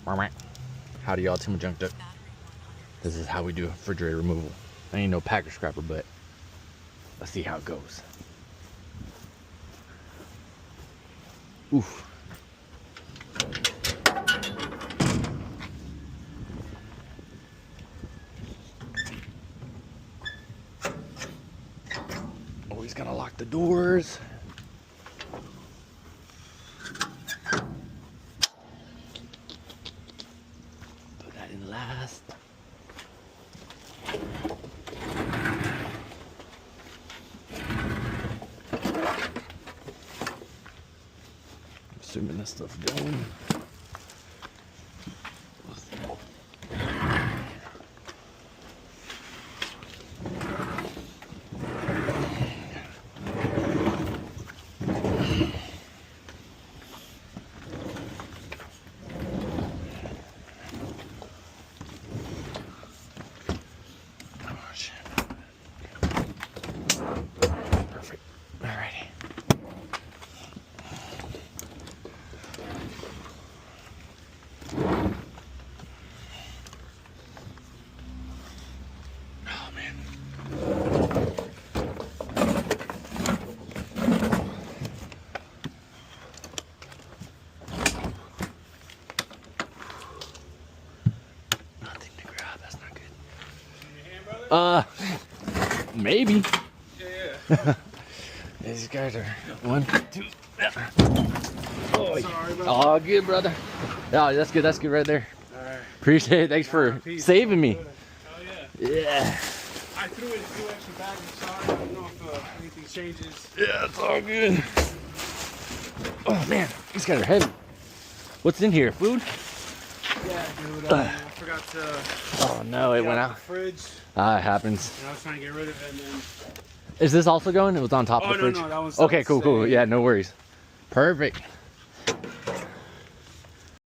Howdy y'all, Tim Junked Up. This is how we do refrigerator removal. I ain't no packer scrapper, but let's see how it goes. Oof. Always gotta lock the doors. Put that in last. Assuming this stuff's going. Perfect. Alrighty. Oh man. Nothing to grab, that's not good. Maybe. Yeah. These guys are 1, 2. Oh, sorry, oh, good, brother. Oh, that's good. That's good right there. All right. Appreciate it. Thanks for saving me. Oh yeah. Yeah. I threw in a few extra bags. I'm sorry. I don't know if anything changes. Yeah, it's all good. Oh man, these guys are heavy. What's in here? Food? Yeah, dude. I forgot to. Oh no, it went out. The fridge. Ah, it happens. And I was trying to get rid of it, and then. Is this also going? It was on top of the fridge. No, that was. Okay, cool. Yeah, no worries. Perfect.